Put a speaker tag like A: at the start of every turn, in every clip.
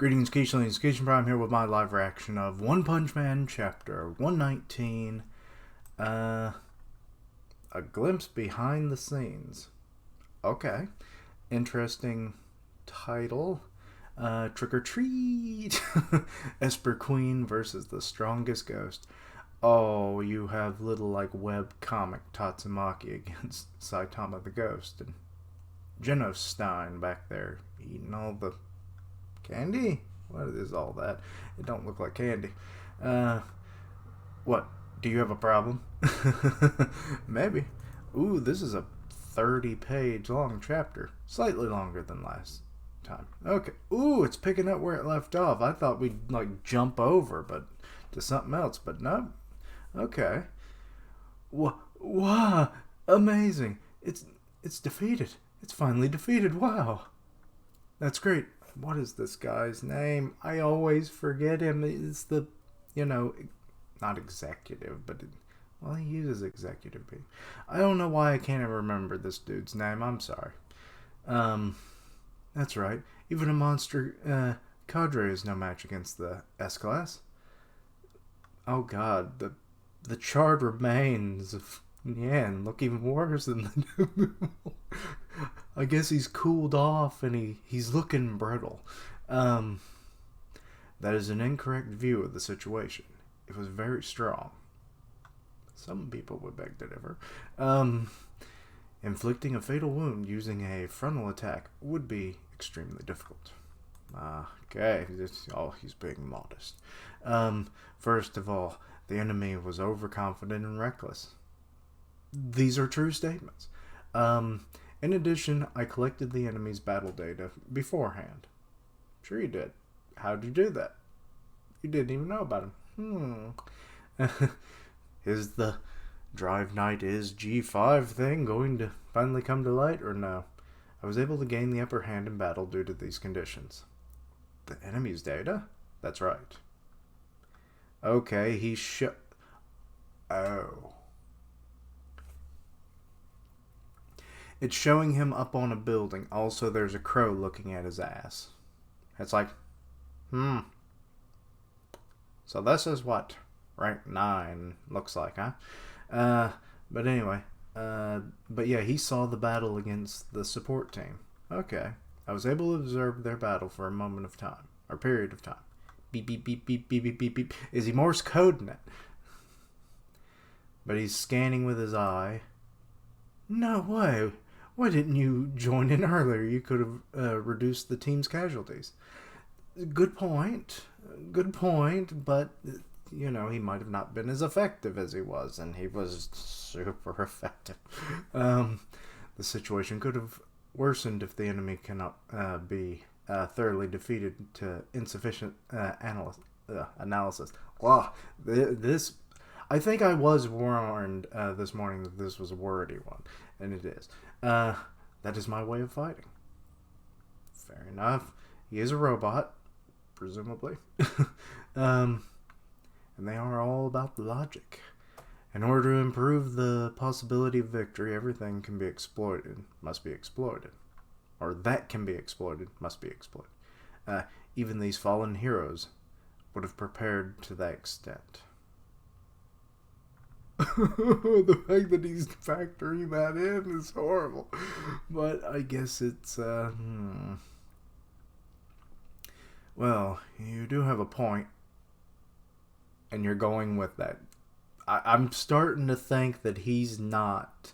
A: Greetings, Keishlings. Keishan Prime here with my live reaction of One Punch Man Chapter 119. A glimpse behind the scenes. Okay. Interesting title. Trick or Treat! Esper Queen versus the strongest ghost. Oh, you have little like web comic Tatsumaki against Saitama the Ghost. And Genosstein back there eating all the candy? What is all that? It don't look like candy. What? Do you have a problem? Maybe. Ooh, this is a 30-page long chapter. Slightly longer than last time. Okay. Ooh, it's picking up where it left off. I thought we'd like jump over, but to something else, but no. Okay. Wow. Amazing. It's defeated. It's finally defeated. Wow. That's great. What is this guy's name? I always forget him. It's the, not executive, but, well, he uses executive B. I don't know why I can't ever remember this dude's name. I'm sorry. That's right. Even a monster cadre is no match against the S-Class. Oh, God. The charred remains of Yan look even worse than the I guess he's cooled off and he's looking brittle. That is an incorrect view of the situation. It was very strong. Some people would beg to differ. Inflicting a fatal wound using a frontal attack would be extremely difficult. Okay, he's being modest. First of all, the enemy was overconfident and reckless. These are true statements. In addition, I collected the enemy's battle data beforehand. Sure you did. How'd you do that? You didn't even know about him. Is the Drive Knight is G5 thing going to finally come to light or no? I was able to gain the upper hand in battle due to these conditions. The enemy's data? That's right. Okay, Oh. It's showing him up on a building. Also, there's a crow looking at his ass. It's like, So this is what rank 9 looks like, huh? But anyway, but yeah, he saw the battle against the support team. Okay. I was able to observe their battle for a moment of time, or period of time. Beep, beep, beep, beep, beep, beep, beep, beep. Is he Morse coding it? But he's scanning with his eye. No way. Why didn't you join in earlier? You could have reduced the team's casualties. Good point. Good point, but, he might have not been as effective as he was, and he was super effective. The situation could have worsened if the enemy cannot be thoroughly defeated to insufficient analysis. Wow, this... I think I was warned this morning that this was a wordy one, and it is. That is my way of fighting. Fair enough. He is a robot, presumably. And they are all about the logic. In order to improve the possibility of victory, everything can be exploited, must be exploited. Or that can be exploited, must be exploited. Even these fallen heroes would have prepared to that extent. The fact that he's factoring that in is horrible. But I guess it's, Well, you do have a point. And you're going with that. I'm starting to think that he's not,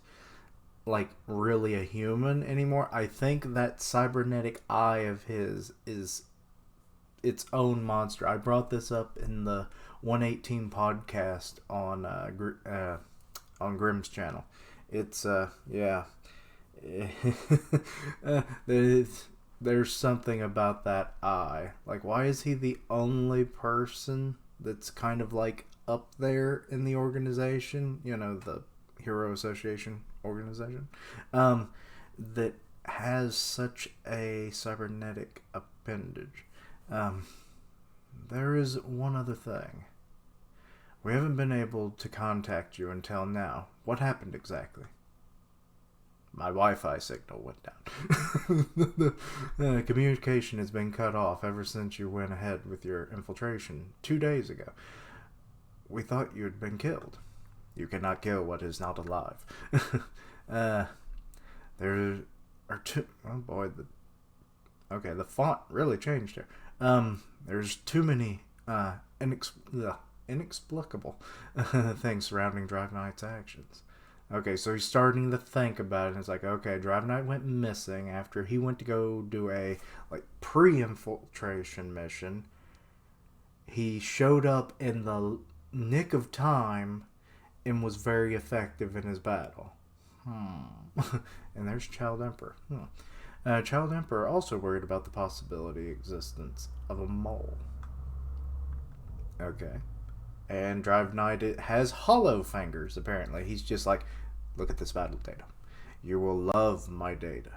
A: like, really a human anymore. I think that cybernetic eye of his is its own monster. I brought this up in the 118 podcast on Grimm's channel. It's yeah. There's something about that eye. Like, why is he the only person that's kind of like up there in the organization? The Hero Association organization, that has such a cybernetic appendage. There is one other thing. We haven't been able to contact you until now. What happened exactly? My Wi-Fi signal went down. The communication has been cut off ever since you went ahead with your infiltration 2 days ago. We thought you had been killed. You cannot kill what is not alive. There are two... Oh boy, the font really changed here. There's too many inexplicable things surrounding Drive Knight's actions. Okay, so he's starting to think about it, and it's like, okay, Drive Knight went missing after he went to go do a pre-infiltration mission. He showed up in the nick of time and was very effective in his battle. And there's Child Emperor. Child Emperor also worried about the possibility existence of a mole. Okay. And Drive Knight has hollow fingers, apparently. He's just like, look at this battle data. You will love my data.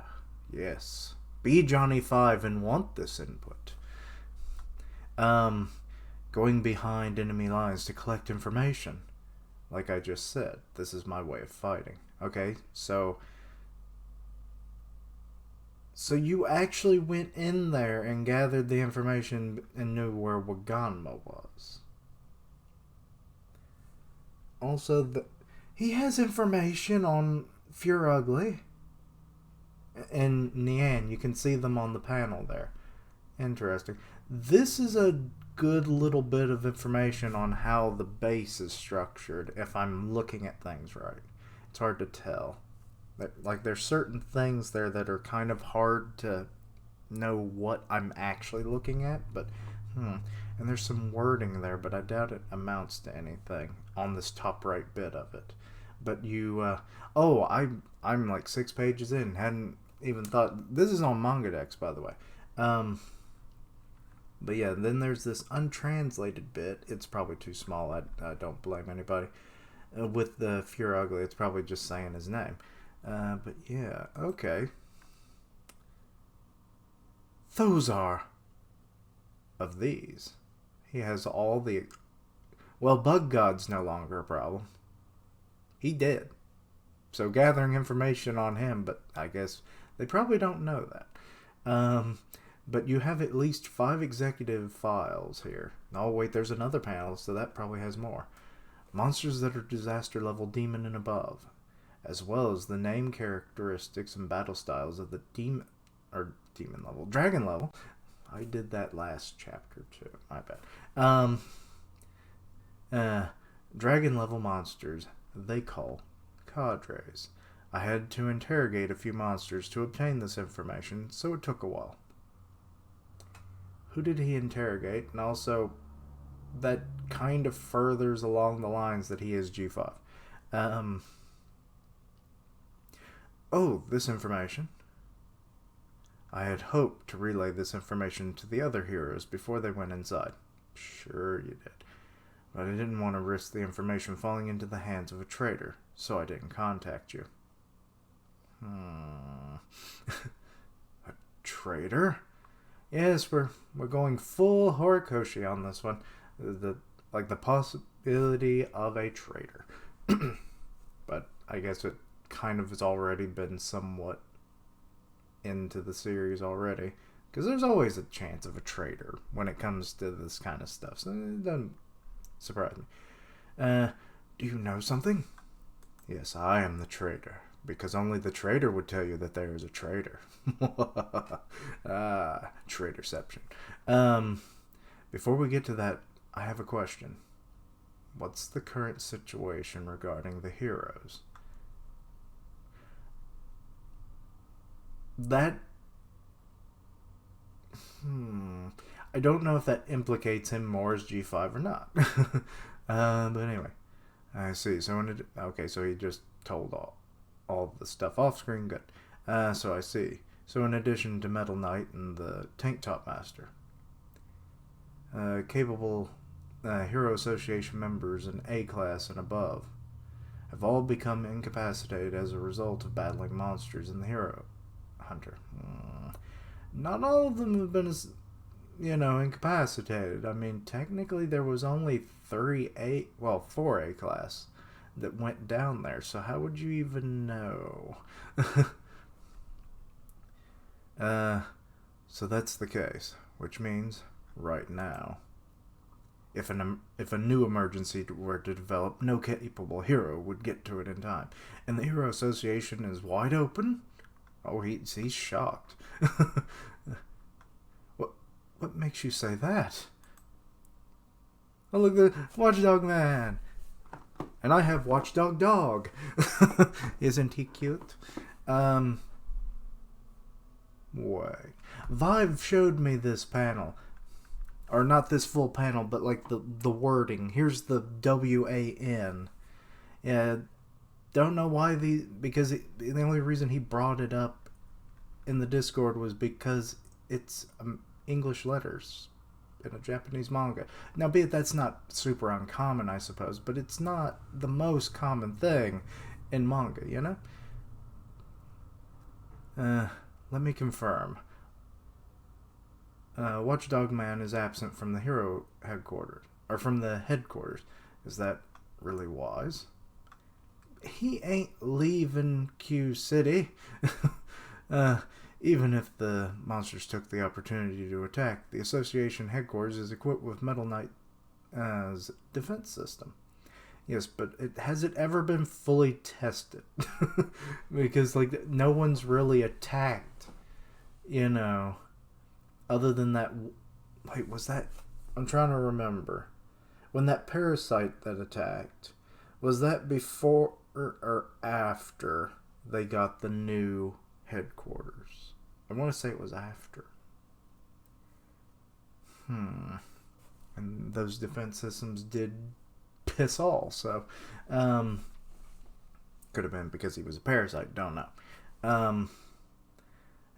A: Yes. Be Johnny 5 and want this input. Going behind enemy lines to collect information. Like I just said, this is my way of fighting. Okay, so you actually went in there and gathered the information and knew where Waganma was. Also, he has information on Furugly and Nian. You can see them on the panel there. Interesting. This is a good little bit of information on how the base is structured, if I'm looking at things right. It's hard to tell. Like, there's certain things there that are kind of hard to know what I'm actually looking at, but and there's some wording there, but I doubt it amounts to anything on this top right bit of it. But you, I'm like 6 pages in, hadn't even thought. This is on MangaDex, by the way. But yeah, then there's this untranslated bit. It's probably too small. I don't blame anybody. With the Furugly, it's probably just saying his name. But yeah, okay. Those are of these. He has all the... Well, Bug God's no longer a problem. He did. So gathering information on him, but I guess they probably don't know that. But you have at least 5 executive files here. Oh, wait, there's another panel, so that probably has more. Monsters that are disaster level demon and above, as well as the name, characteristics, and battle styles of the dragon level. I did that last chapter too. My bad. Dragon level monsters they call cadres. I had to interrogate a few monsters to obtain this information, so it took a while. Who did he interrogate? And also, that kind of furthers along the lines that he is G5. This information. I had hoped to relay this information to the other heroes before they went inside. Sure you did. But I didn't want to risk the information falling into the hands of a traitor, so I didn't contact you. A traitor? Yes, we're going full Horikoshi on this one. The possibility of a traitor. But I guess it kind of has already been somewhat into the series already, because there's always a chance of a traitor when it comes to this kind of stuff, so it doesn't surprise me. Do you know something? Yes, I am the traitor, because only the traitor would tell you that there is a traitor. Traitorception. Before we get to that, I have a question. What's the current situation regarding the heroes? That... I don't know if that implicates him more as G5 or not. But anyway. I see. So so he just told all the stuff off screen. Good. So I see. So in addition to Metal Knight and the Tank Top Master, capable Hero Association members in A class and above have all become incapacitated as a result of battling monsters in the Hero Hunter. Not all of them have been, incapacitated. I mean, technically there was only 4 A class that went down there, so how would you even know? So that's the case, which means right now, if a new emergency were to develop, no capable hero would get to it in time, and the Hero Association is wide open. Oh, he's shocked. What makes you say that? Oh, look, the Watchdog Man. And I have Watchdog Dog. Isn't he cute? Wait. Vive showed me this panel. Or not this full panel, but like the wording. Here's the WAN. Yeah, don't know why because the only reason he brought it up in the Discord was because it's English letters in a Japanese manga. Now, be it that's not super uncommon, I suppose, but it's not the most common thing in manga, you know? Let me confirm. Watchdog Man is absent from the hero headquarters, or from the headquarters. Is that really wise? He ain't leaving Q City. Even if the monsters took the opportunity to attack, the Association headquarters is equipped with Metal Knight's defense system. Yes, but has it ever been fully tested? Because, like, no one's really attacked, you know, other than that. Wait, was that? I'm trying to remember. When that parasite that attacked, was that before or after they got the new headquarters? I want to say it was after. And those defense systems did piss all, so could have been because he was a parasite, don't know.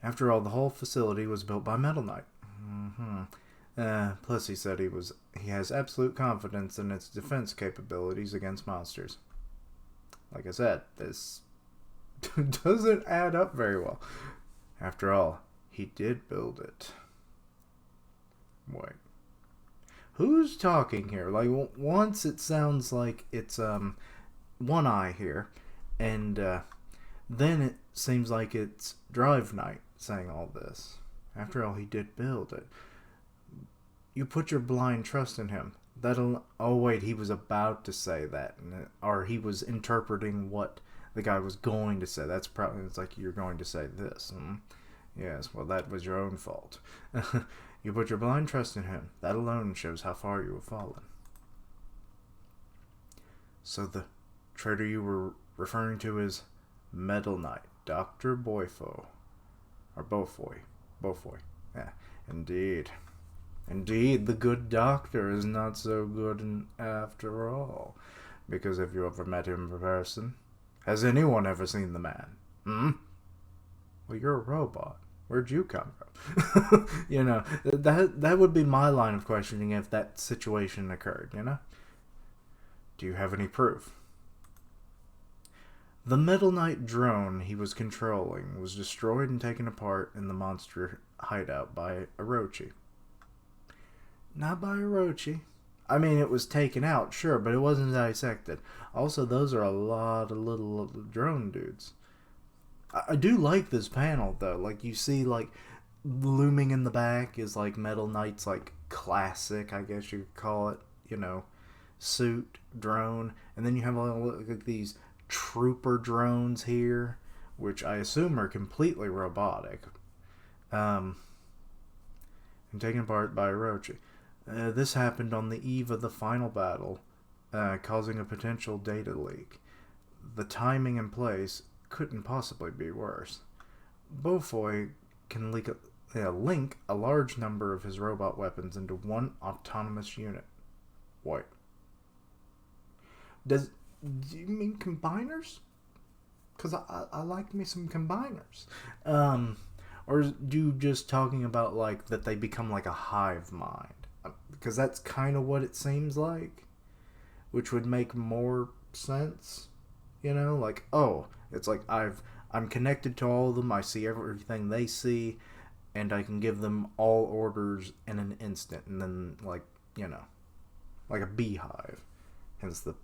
A: After all, the whole facility was built by Metal Knight. Plus he said he has absolute confidence in its defense capabilities against monsters. Like I said, this doesn't add up very well. After all, he did build it. Wait. Who's talking here? Like, once it sounds like it's One Eye here, and then it seems like it's Drive Knight saying all this. After all, he did build it. You put your blind trust in him. Oh wait, he was about to say that, or he was interpreting what the guy was going to say. That's probably, it's like, you're going to say this. Yes, well, that was your own fault. You put your blind trust in him. That alone shows how far you have fallen. So the traitor you were referring to is Metal Knight, Dr. Boyfo. Or Bofoy. Bofoy. Yeah, indeed. Indeed, the good doctor is not so good after all. Because have you ever met him in person? Has anyone ever seen the man? Well, you're a robot. Where'd you come from? You know, that would be my line of questioning if that situation occurred, you know? Do you have any proof? The Metal Knight drone he was controlling was destroyed and taken apart in the monster hideout by Orochi. Not by Orochi. I mean, it was taken out, sure, but it wasn't dissected. Also, those are a lot of little drone dudes. I do like this panel, though. Like, you see, like, looming in the back is, like, Metal Knight's, like, classic, I guess you could call it, you know, suit, drone. And then you have, like, these trooper drones here, which I assume are completely robotic. And taken apart by Orochi. This happened on the eve of the final battle, causing a potential data leak. The timing and place couldn't possibly be worse. Bofoy can link a large number of his robot weapons into one autonomous unit. Wait. Do you mean combiners? Because I like me some combiners. Or do you just talking about, like, that they become like a hive mind? Because that's kind of what it seems like. Which would make more sense. You know, like, oh, it's like I'm connected to all of them. I see everything they see, and I can give them all orders in an instant. And then, like, you know, like a beehive. Hence the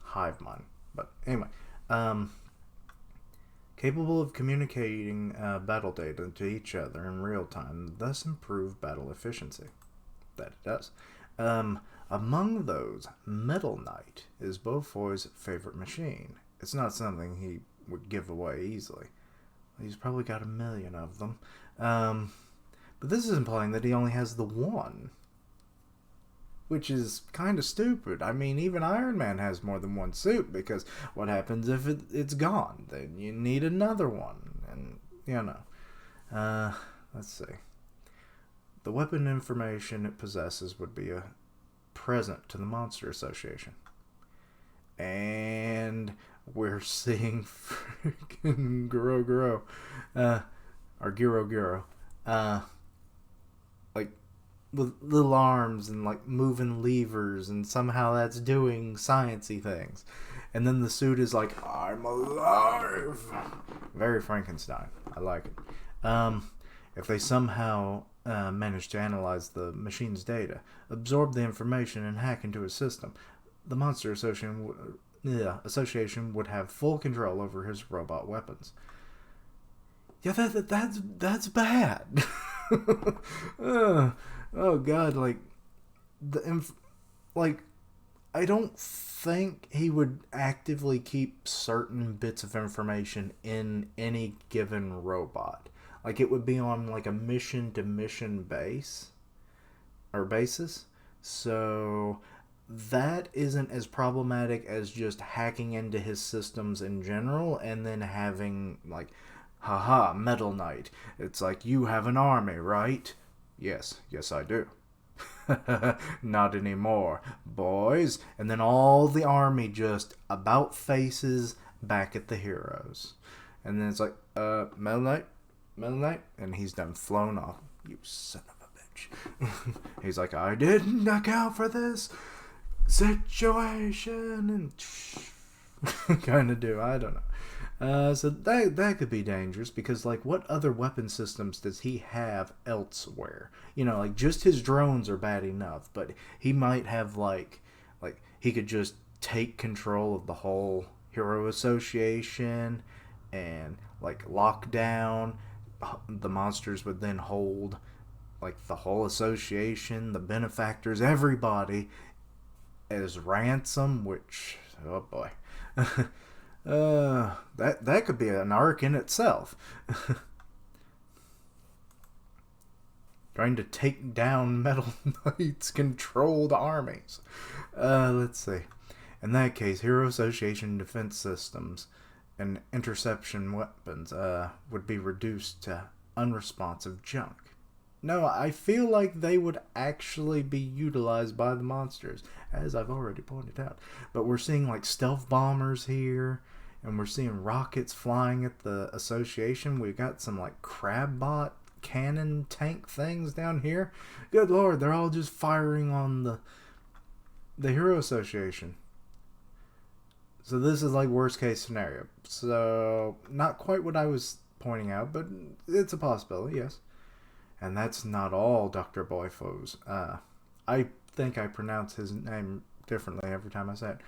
A: hive mind. But anyway, um, capable of communicating battle data to each other in real time, thus improve battle efficiency. That it does. Among those, Metal Knight is Beaufoy's favorite machine. It's not something he would give away easily. He's probably got 1,000,000 of them. But this is implying that he only has the one, which is kind of stupid. I mean, even Iron Man has more than one suit, because what happens if it's gone? Then you need another one, and, you know. Let's see. The weapon information it possesses would be a present to the Monster Association. And we're seeing freaking Guro, or Giro, like, with little arms and, like, moving levers, and somehow that's doing sciencey things. And then the suit is like, I'm alive! Very Frankenstein. I like it. If they somehow manage to analyze the machine's data, absorb the information, and hack into his system, the Monster Association would have full control over his robot weapons. Yeah, that's bad. Oh God, like I don't think he would actively keep certain bits of information in any given robot. Like, it would be on like a mission to mission basis. So that isn't as problematic as just hacking into his systems in general and then having, like, haha, Metal Knight. It's like, you have an army, right? Yes, I do. Not anymore, boys. And then all the army just about faces back at the heroes. And then it's like, Metal Knight? And he's done flown off. You son of a bitch. He's like, I didn't account for this situation, and kind of do. I don't know. So that could be dangerous, because, like, what other weapon systems does he have elsewhere? You know, like, just his drones are bad enough, but he might have like he could just take control of the whole Hero Association and, like, lock down. The monsters would then hold, like, the whole association, the benefactors, everybody as ransom, which, oh boy. That could be an arc in itself. Trying to take down Metal Knight's controlled armies. Let's see. In that case, Hero Association defense systems and interception weapons would be reduced to unresponsive junk. No, I feel like they would actually be utilized by the monsters, as I've already pointed out. But we're seeing, like, stealth bombers here, and we're seeing rockets flying at the Association. We've got some, like, Crabbot cannon tank things down here. Good lord, they're all just firing on the Hero Association. So this is, like, worst case scenario. So not quite what I was pointing out, but it's a possibility, yes. And that's not all Dr. Boyfo's. I think I pronounce his name differently every time I say it.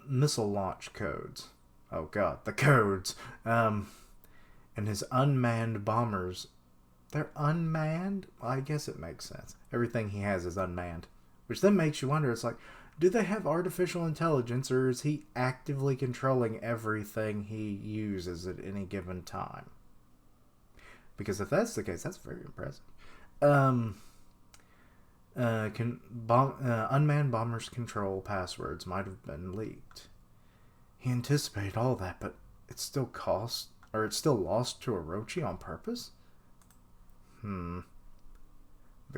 A: Missile launch codes. Oh god, the codes. And his unmanned bombers. They're unmanned? Well, I guess it makes sense. Everything he has is unmanned. Which then makes you wonder, it's like, do they have artificial intelligence, or is he actively controlling everything he uses at any given time? Because if that's the case, that's very impressive. Unmanned bombers' control passwords might have been leaked. He anticipated all that, but it's still lost to Orochi on purpose? The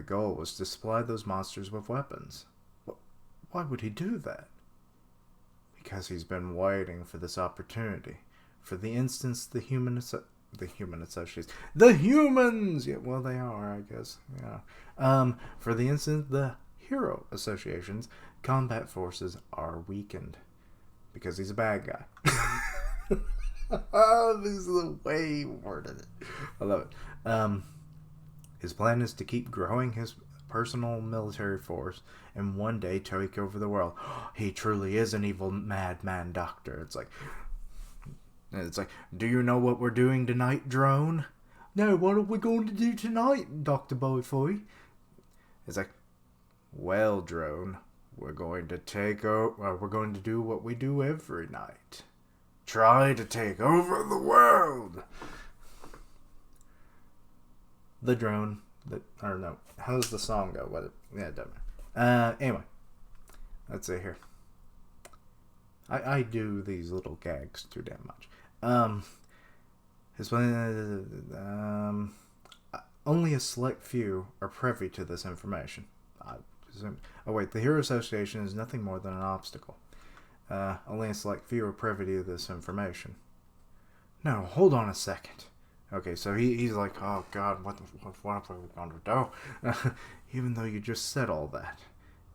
A: goal was to supply those monsters with weapons. Why would he do that? Because he's been waiting for this opportunity. For the instance the human associates. The humans! Yeah, well, they are, I guess. Yeah. For the instance, the Hero Association's combat forces are weakened. Because he's a bad guy. Oh, this is the way he worded it. I love it. His plan is to keep growing his personal military force and one day take over the world. He truly is an evil madman doctor. It's like, do you know what we're doing tonight, drone? No, what are we going to do tonight, Dr. Boyfoy? It's like, well, drone, we're going to we're going to do what we do every night. Try to take over the world. The drone, I don't know. How does the song go? It doesn't matter. Anyway, let's see here. I do these little gags too damn much. Only a select few are privy to this information. Oh wait, the Hero Association is nothing more than an obstacle. Only a select few are privy to this information. No, hold on a second. Okay, so he's like, oh God, what are we going to do? Even though you just said all that,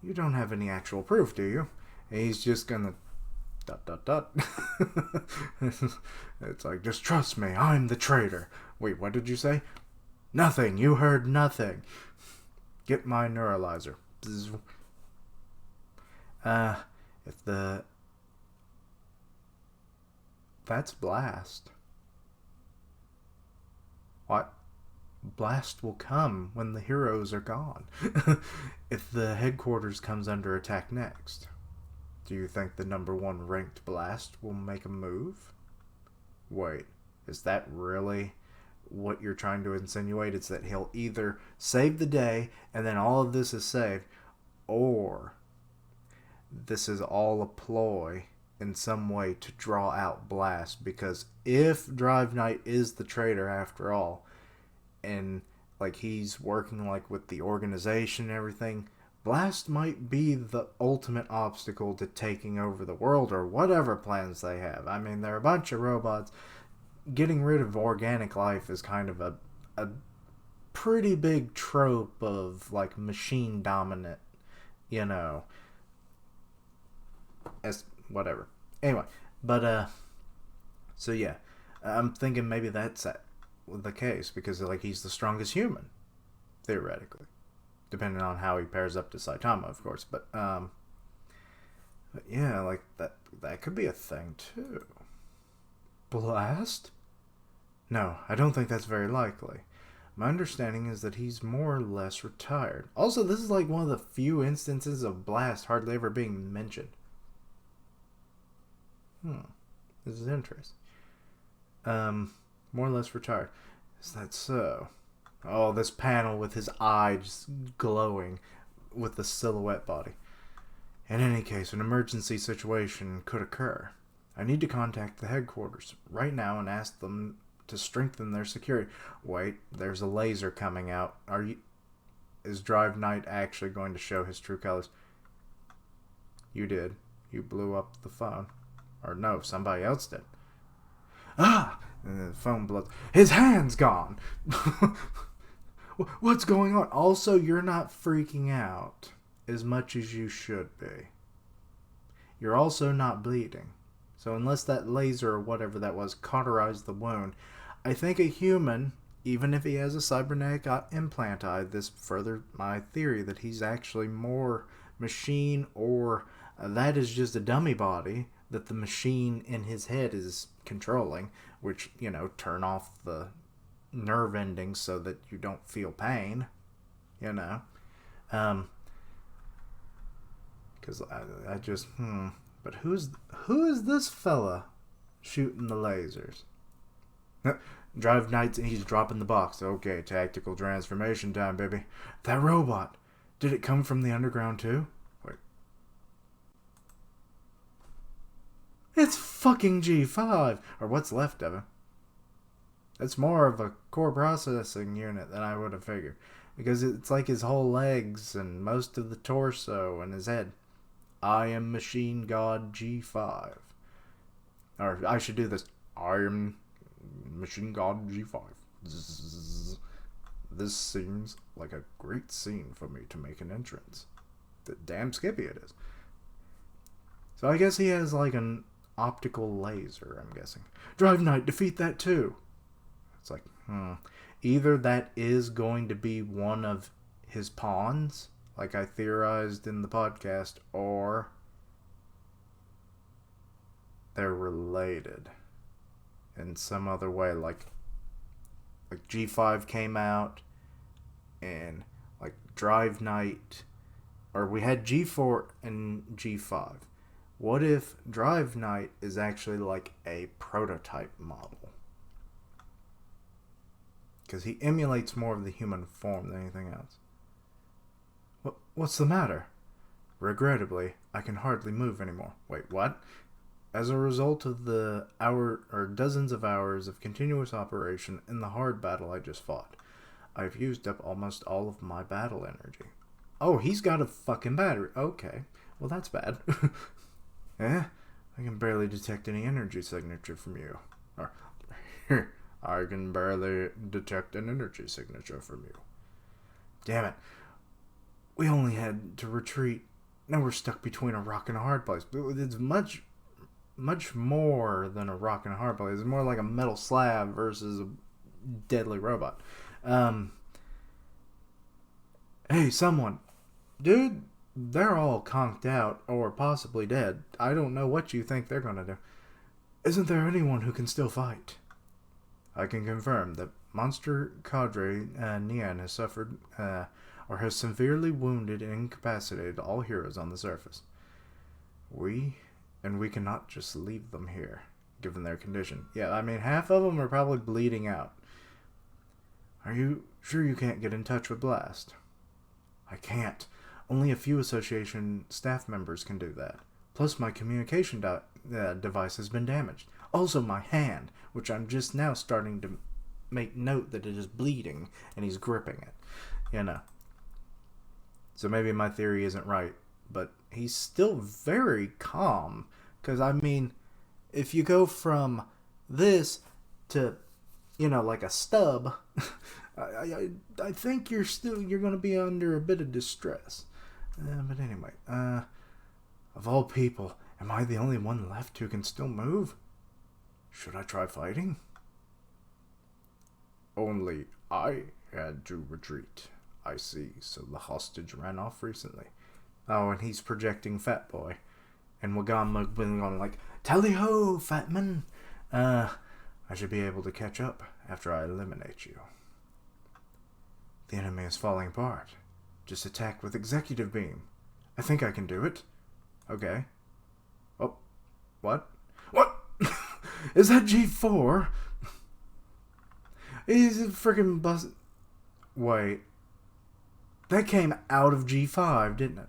A: you don't have any actual proof, do you? And he's just gonna ... It's like, just trust me, I'm the traitor. Wait, what did you say? Nothing, you heard nothing. Get my neuralizer. That's Blast. What? Blast will come when the heroes are gone. If the headquarters comes under attack next. Do you think the #1 ranked Blast will make a move? Wait, is that really what you're trying to insinuate? It's that he'll either save the day and then all of this is saved, or this is all a ploy in some way to draw out Blast, because if Drive Knight is the traitor after all, and like he's working like with the organization and everything, Blast might be the ultimate obstacle to taking over the world or whatever plans they have. I mean, they're a bunch of robots. Getting rid of organic life is kind of a pretty big trope of like machine dominant, as whatever. Anyway, but so yeah, I'm thinking maybe that's the case, because like he's the strongest human, theoretically, depending on how he pairs up to Saitama, of course. But yeah, like that could be a thing too. Blast? No, I don't think that's very likely. My understanding is that he's more or less retired. Also, this is like one of the few instances of Blast hardly ever being mentioned. This is interesting. More or less retired. Is that so? Oh, this panel with his eye just glowing with the silhouette body. In any case, an emergency situation could occur. I need to contact the headquarters right now and ask them to strengthen their security. Wait, there's a laser coming out. Is Drive Knight actually going to show his true colors? You did. You blew up the phone. Or no, somebody else did. Ah! And the phone blows. His hand's gone! What's going on? Also, you're not freaking out as much as you should be. You're also not bleeding. So unless that laser or whatever that was cauterized the wound, I think a human, even if he has a cybernetic implant eye, this further my theory that he's actually more machine, or that is just a dummy body that the machine in his head is controlling, which, turn off the nerve endings so that you don't feel pain, because I just but who is this fella shooting the lasers? Drive Knight, he's dropping the box. Okay, tactical transformation time, baby. That robot, did it come from the underground too? Wait, it's fucking G5, or what's left of him. It's more of a core processing unit than I would have figured, because it's like his whole legs and most of the torso and his head. I am Machine God G5. Or I should do this. I am Machine God G5. Zzz. This seems like a great scene for me to make an entrance. Damn skippy it is. So I guess he has like an optical laser, I'm guessing. Drive Knight, defeat that too. It's like, either that is going to be one of his pawns, like I theorized in the podcast, or they're related in some other way. Like G5 came out and like Drive Night, or we had G4 and G5. What if Drive Night is actually like a prototype model? Because he emulates more of the human form than anything else. What's the matter? Regrettably, I can hardly move anymore. Wait, what? As a result of the dozens of hours of continuous operation in the hard battle I just fought, I've used up almost all of my battle energy. Oh, he's got a fucking battery. Okay. Well, that's bad. I can barely detect any energy signature from you. Or, I can barely detect an energy signature from you. Damn it. We only had to retreat. Now we're stuck between a rock and a hard place. It's much more than a rock and a hard place. It's more like a metal slab versus a deadly robot. Hey, someone. Dude, they're all conked out or possibly dead. I don't know what you think they're gonna do. Isn't there anyone who can still fight? I can confirm that Monster Cadre Nian has suffered or has severely wounded and incapacitated all heroes on the surface. We cannot just leave them here, given their condition. Yeah, I mean, half of them are probably bleeding out. Are you sure you can't get in touch with Blast? I can't. Only a few association staff members can do that. Plus, my communication device has been damaged. Also, my hand, which I'm just now starting to make note that it is bleeding, and he's gripping it. You know. So maybe my theory isn't right, but he's still very calm. Because, I mean, if you go from this to, like a stub, I think you're going to be under a bit of distress. But anyway, of all people, am I the only one left who can still move? Should I try fighting? Only I had to retreat. I see, so the hostage ran off recently. Oh, and he's projecting Fat Boy. And Wagama going like, tally-ho, Fatman! I should be able to catch up after I eliminate you. The enemy is falling apart. Just attack with Executive Beam. I think I can do it. Okay. Oh, what? What? Is that G4? He's a freaking bust. Wait. That came out of G5, didn't it?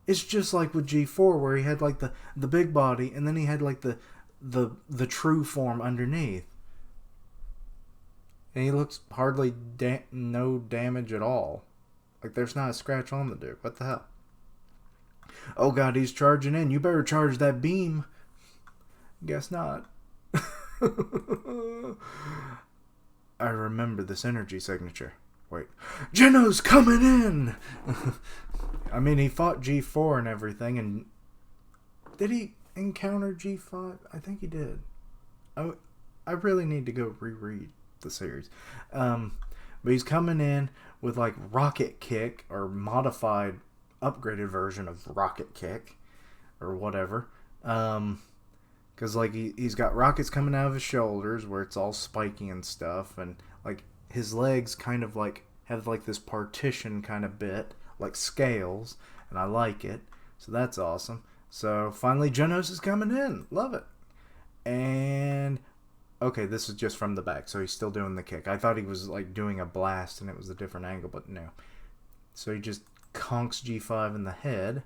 A: It's just like with G4 where he had like the big body and then he had like the true form underneath. And he looks hardly no damage at all. Like there's not a scratch on the dude. What the hell? Oh god, he's charging in. You better charge that beam. Guess not. I remember this energy signature. Wait. Geno's coming in! I mean, he fought G4 and everything, and... Did he encounter G5? I think he did. I really need to go reread the series. But he's coming in with, like, Rocket Kick, or modified, upgraded version of Rocket Kick, or whatever. Because, like, he's got rockets coming out of his shoulders, where it's all spiky and stuff, and, like, his legs kind of, like, have, like, this partition kind of bit, like scales, and I like it. So that's awesome. So finally Genos is coming in. Love it. And okay, this is just from the back, so he's still doing the kick. I thought he was like doing a blast and it was a different angle, but no. So he just conks G5 in the head.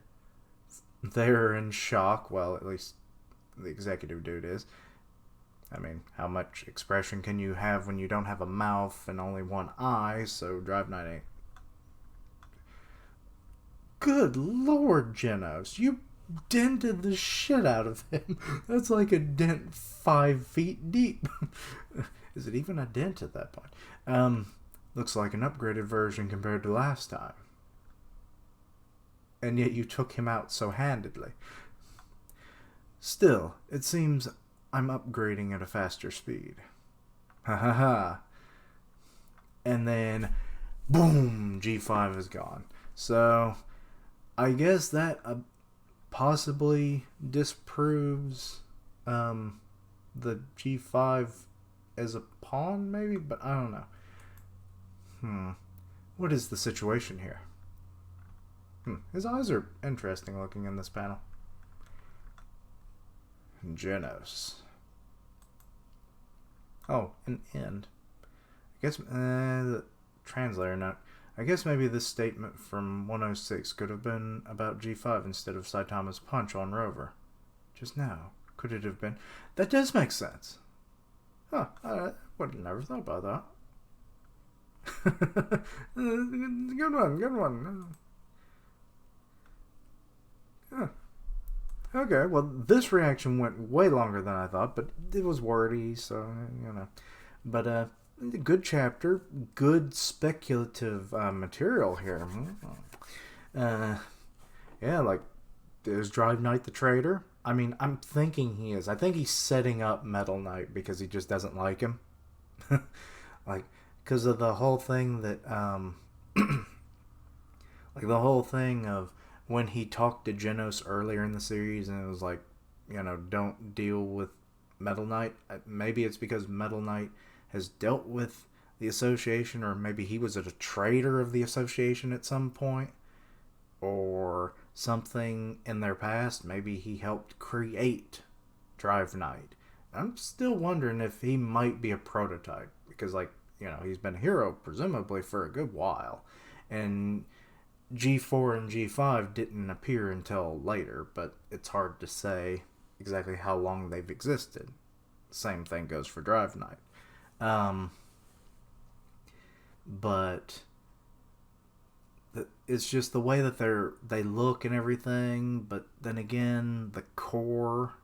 A: They're in shock. Well, at least the executive dude is. I mean, how much expression can you have when you don't have a mouth and only one eye? So Drive Night ain't. Good Lord, Genos, you dented the shit out of him. That's like a dent 5 feet deep. Is it even a dent at that point? Looks like an upgraded version compared to last time. And yet you took him out so handedly. Still, it seems I'm upgrading at a faster speed. Ha ha ha. And then boom, G5 is gone. So I guess that possibly disproves the G5 as a pawn, maybe, but I don't know. What is the situation here? His eyes are interesting looking in this panel. Genos. Oh, an end. I guess the translator note. I guess maybe this statement from 106 could have been about G5 instead of Saitama's punch on Rover. Just now. Could it have been? That does make sense. Huh. I would have never thought about that. Good one. Huh. Okay, well, this reaction went way longer than I thought, but it was wordy, so, you know. But, good chapter, good speculative material here. Yeah, like, is Drive Knight the traitor? I mean, I'm thinking he is. I think he's setting up Metal Knight because he just doesn't like him. Like, because of the whole thing that, like, the whole thing of when he talked to Genos earlier in the series and it was like, you know, don't deal with Metal Knight. Maybe it's because Metal Knight has dealt with the association, or maybe he was a traitor of the association at some point, or something in their past. Maybe he helped create Drive Knight. I'm still wondering if he might be a prototype, because, like, you know, he's been a hero presumably for a good while, and G4 and G5 didn't appear until later, but it's hard to say exactly how long they've existed. Same thing goes for Drive Knight. But it's just the way that they look and everything, but then again, the core,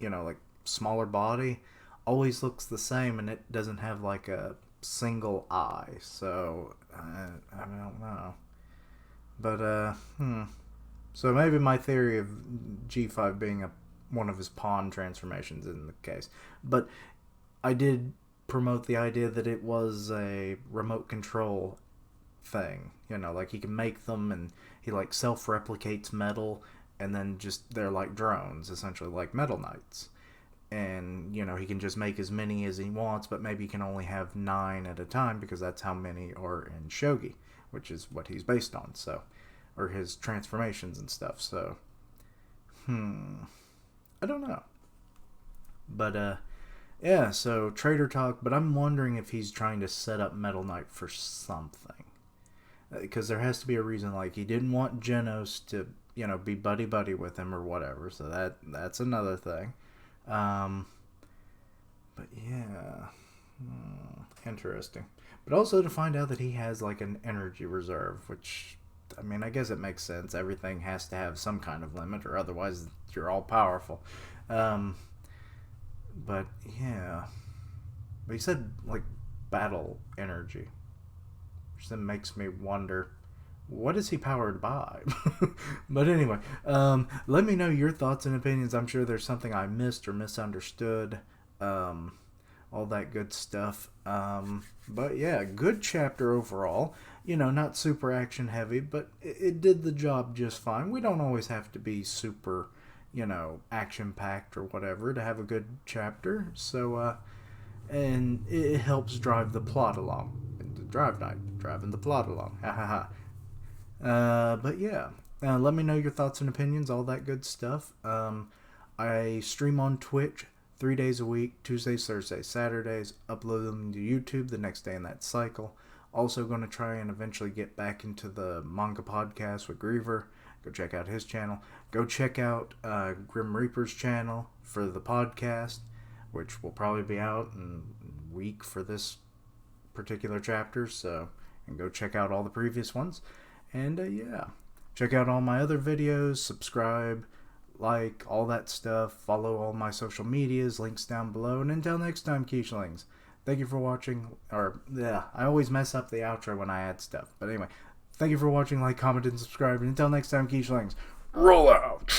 A: you know, like, smaller body always looks the same, and it doesn't have like a single eye, so I don't know. But so maybe my theory of G5 being one of his pawn transformations isn't the case, but I did promote the idea that it was a remote control thing, you know, like he can make them, and he like self-replicates metal, and then just they're like drones, essentially, like Metal Knights. And, you know, he can just make as many as he wants, but maybe he can only have 9 at a time, because that's how many are in shogi, which is what he's based on, so, or his transformations and stuff, so, I don't know. But, yeah, so Traitor talk, but I'm wondering if he's trying to set up Metal Knight for something. Because there has to be a reason, like, he didn't want Genos to, you know, be buddy-buddy with him or whatever, so that's another thing. But yeah, interesting. But also to find out that he has like an energy reserve, which, I mean, I guess it makes sense. Everything has to have some kind of limit, or otherwise you're all powerful. But yeah, but he said like battle energy, which then makes me wonder, what is he powered by? But anyway, let me know your thoughts and opinions. I'm sure there's something I missed or misunderstood. All that good stuff. But yeah, good chapter overall. You know, not super action heavy, but it did the job just fine. We don't always have to be super, you know, action packed or whatever to have a good chapter. So, and it helps drive the plot along. Drive Knight, driving the plot along. Ha ha ha. But yeah, let me know your thoughts and opinions, all that good stuff. I stream on Twitch 3 days a week, Tuesdays, Thursdays, Saturdays, upload them to YouTube the next day in that cycle. Also going to try and eventually get back into the manga podcast with Griever. Go check out his channel. Go check out Grim Reaper's channel for the podcast, which will probably be out in a week for this particular chapter, so, and go check out all the previous ones. And yeah, check out all my other videos, subscribe, like, all that stuff, follow all my social medias, links down below, and until next time, Quiche-lings, thank you for watching, or, yeah, I always mess up the outro when I add stuff, but anyway, thank you for watching, like, comment, and subscribe, and until next time, Quiche-lings, roll out!